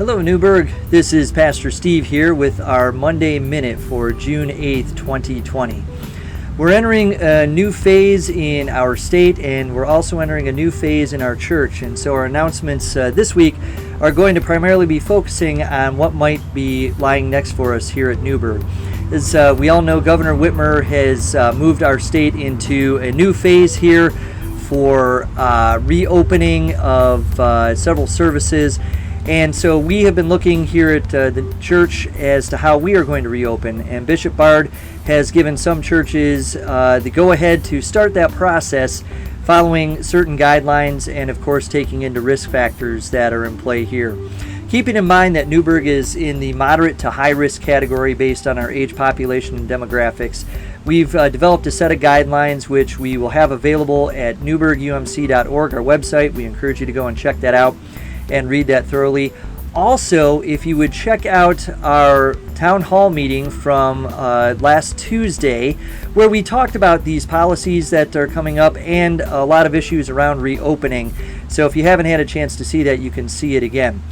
Hello Newburgh, this is Pastor Steve here with our Monday Minute for June 8th, 2020. We're entering a new phase in our state, and we're also entering a new phase in our church, and so our announcements this week are going to primarily be focusing on what might be lying next for us here at Newburgh. As we all know, Governor Whitmer has moved our state into a new phase here for reopening of several services. And so we have been looking here at the church as to how we are going to reopen. And Bishop Bard has given some churches the go-ahead to start that process following certain guidelines and, of course, taking into risk factors that are in play here. Keeping in mind that Newburgh is in the moderate to high-risk category based on our age, population, and demographics, we've developed a set of guidelines which we will have available at newburghumc.org, our website. We encourage you to go and check that out and read that thoroughly. Also, if you would check out our town hall meeting from last Tuesday, where we talked about these policies that are coming up and a lot of issues around reopening. So if you haven't had a chance to see that, you can see it again.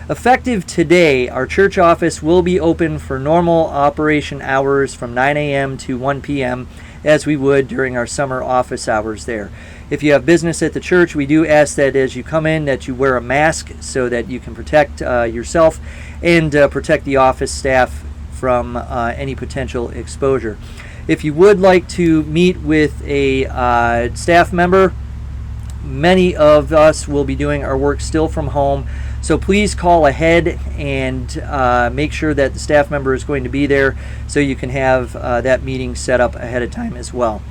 Effective today, our church office will be open for normal operation hours from 9 a.m. to 1 p.m. as we would during our summer office hours there. If you have business at the church, we do ask that as you come in that you wear a mask so that you can protect yourself and protect the office staff from any potential exposure. If you would like to meet with a staff member, many of us will be doing our work still from home. So please call ahead and make sure that the staff member is going to be there so you can have that meeting set up ahead of time as well.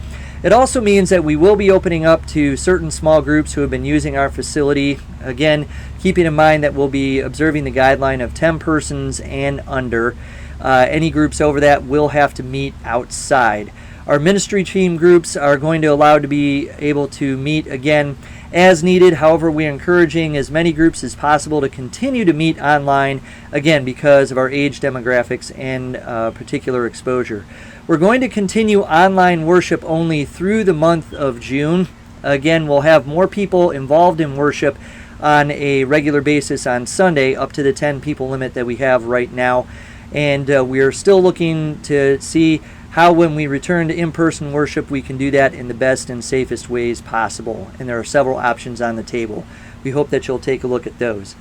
It also means that we will be opening up to certain small groups who have been using our facility. Again, keeping in mind that we'll be observing the guideline of 10 persons and under. Any groups over that will have to meet outside. Our ministry team groups are going to allow to be able to meet again as needed. However, we're encouraging as many groups as possible to continue to meet online, again, because of our age demographics and particular exposure. We're going to continue online worship only through the month of June. Again, we'll have more people involved in worship on a regular basis on Sunday, up to the 10 people limit that we have right now. And we are still looking to see how, when we return to in-person worship, we can do that in the best and safest ways possible. And there are several options on the table. We hope that you'll take a look at those.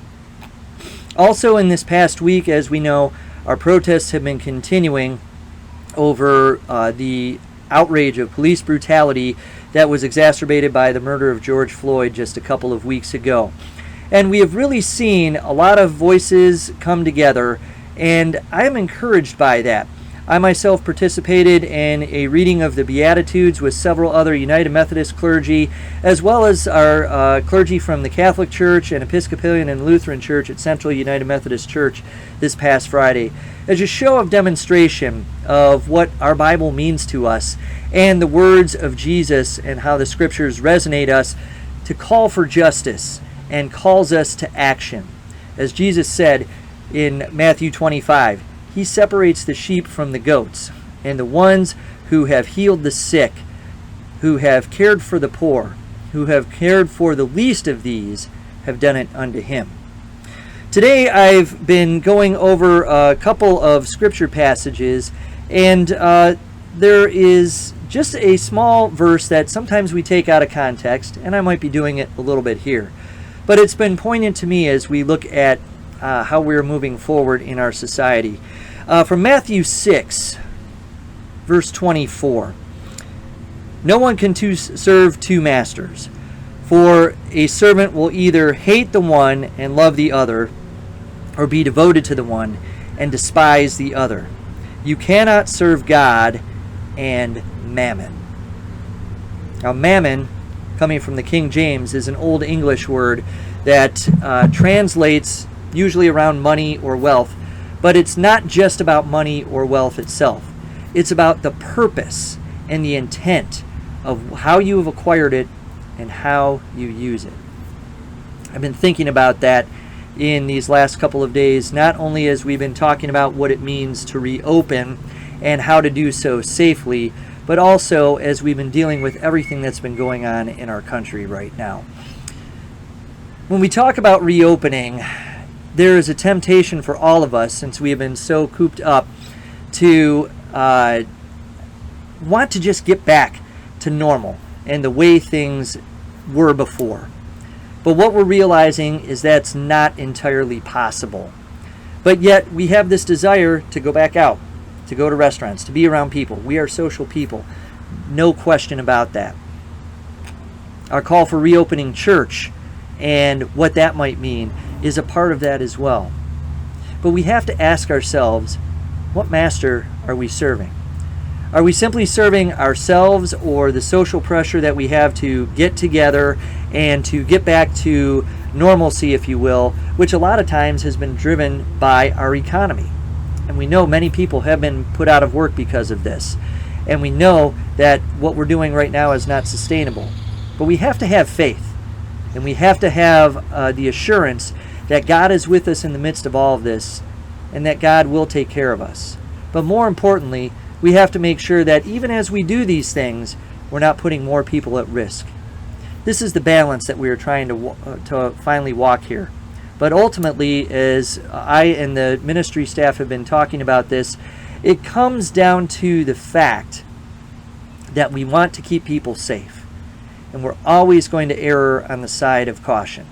Also, in this past week, as we know, our protests have been continuing over the outrage of police brutality that was exacerbated by the murder of George Floyd just a couple of weeks ago. And we have really seen a lot of voices come together, and I am encouraged by that. I myself participated in a reading of the Beatitudes with several other United Methodist clergy, as well as our clergy from the Catholic Church and Episcopalian and Lutheran Church at Central United Methodist Church this past Friday, as a show of demonstration of what our Bible means to us and the words of Jesus and how the Scriptures resonate us to call for justice and calls us to action. As Jesus said in Matthew 25, He separates the sheep from the goats, and the ones who have healed the sick, who have cared for the poor, who have cared for the least of these, have done it unto Him. Today I've been going over a couple of scripture passages, and there is just a small verse that sometimes we take out of context, and I might be doing it a little bit here. But it's been poignant to me as we look at how we're moving forward in our society. From Matthew 6, verse 24. No one can serve two masters, for a servant will either hate the one and love the other, or be devoted to the one and despise the other. You cannot serve God and mammon. Now, mammon, coming from the King James, is an Old English word that translates usually around money or wealth. But it's not just about money or wealth itself. It's about the purpose and the intent of how you have acquired it and how you use it. I've been thinking about that in these last couple of days, not only as we've been talking about what it means to reopen and how to do so safely, but also as we've been dealing with everything that's been going on in our country right now. When we talk about reopening, there is a temptation for all of us, since we have been so cooped up, to want to just get back to normal and the way things were before. But what we're realizing is that's not entirely possible. But yet we have this desire to go back out, to go to restaurants, to be around people. We are social people. No question about that. Our call for reopening church and what that might mean is a part of that as well. But we have to ask ourselves, what master are we serving? Are we simply serving ourselves or the social pressure that we have to get together and to get back to normalcy, if you will, which a lot of times has been driven by our economy? And we know many people have been put out of work because of this. And we know that what we're doing right now is not sustainable. But we have to have faith. And we have to have the assurance that God is with us in the midst of all of this and that God will take care of us. But more importantly, we have to make sure that even as we do these things, we're not putting more people at risk. This is the balance that we are trying to finally walk here. But ultimately, as I and the ministry staff have been talking about this, it comes down to the fact that we want to keep people safe. And we're always going to err on the side of caution.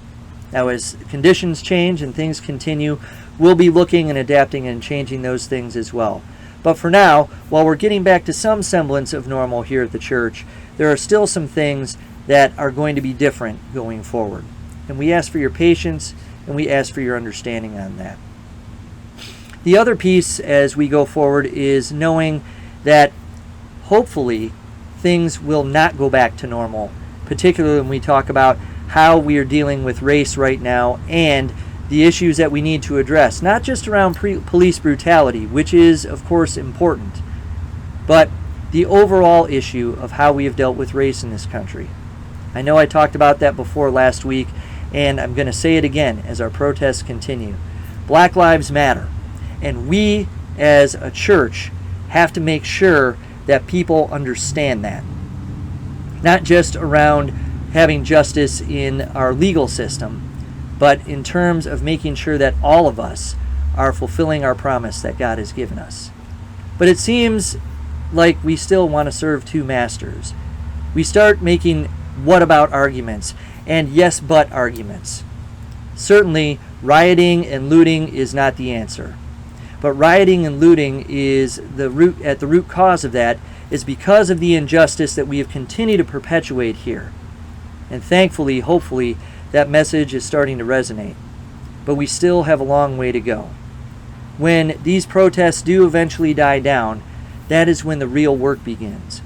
Now, as conditions change and things continue, we'll be looking and adapting and changing those things as well. But for now, while we're getting back to some semblance of normal here at the church, there are still some things that are going to be different going forward. And we ask for your patience and we ask for your understanding on that. The other piece as we go forward is knowing that hopefully things will not go back to normal, particularly when we talk about how we are dealing with race right now and the issues that we need to address, not just around police brutality, which is, of course, important, but the overall issue of how we have dealt with race in this country. I know I talked about that before last week, and I'm going to say it again as our protests continue. Black Lives Matter, and we as a church have to make sure that people understand that. Not just around having justice in our legal system, but in terms of making sure that all of us are fulfilling our promise that God has given us. But it seems like we still want to serve two masters. We start making what about arguments and yes but arguments. Certainly, rioting and looting is not the answer. But rioting and looting is the root cause of that is because of the injustice that we have continued to perpetuate here. And thankfully, hopefully, that message is starting to resonate. But we still have a long way to go. When these protests do eventually die down, that is when the real work begins.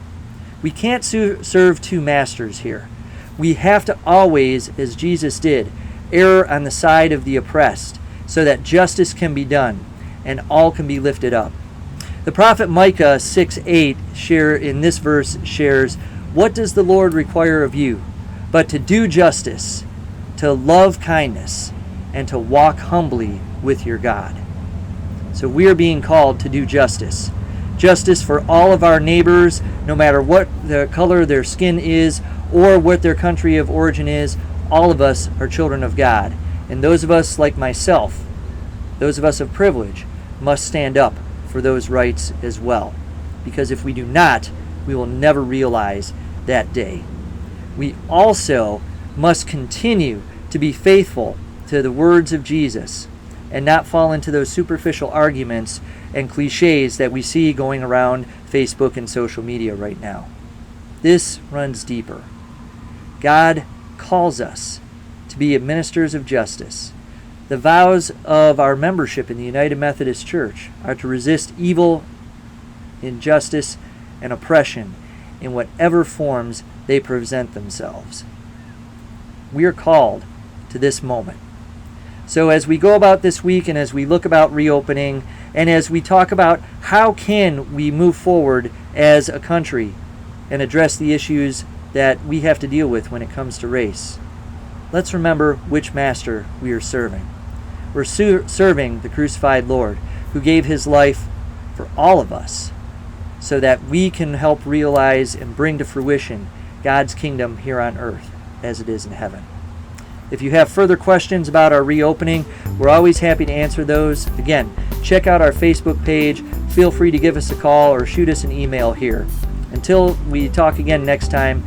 We can't serve two masters here. We have to always, as Jesus did, err on the side of the oppressed so that justice can be done and all can be lifted up. The prophet Micah 6:8 in this verse shares, "What does the Lord require of you but to do justice, to love kindness, and to walk humbly with your God?" So we are being called to do justice. Justice for all of our neighbors, no matter what the color their skin is or what their country of origin is. All of us are children of God. And those of us like myself, those of us of privilege, must stand up for those rights as well. Because if we do not, we will never realize that day. We also must continue to be faithful to the words of Jesus and not fall into those superficial arguments and cliches that we see going around Facebook and social media right now. This runs deeper. God calls us to be ministers of justice. The vows of our membership in the United Methodist Church are to resist evil, injustice, and oppression in whatever forms they present themselves. We are called to this moment. So as we go about this week and as we look about reopening and as we talk about how can we move forward as a country and address the issues that we have to deal with when it comes to race, let's remember which master we are serving. We're serving the crucified Lord who gave his life for all of us so that we can help realize and bring to fruition God's kingdom here on earth as it is in heaven. If you have further questions about our reopening, We're always happy to answer those. Again, check out our Facebook page. Feel free to give us a call or shoot us an email here. Until we talk again next time,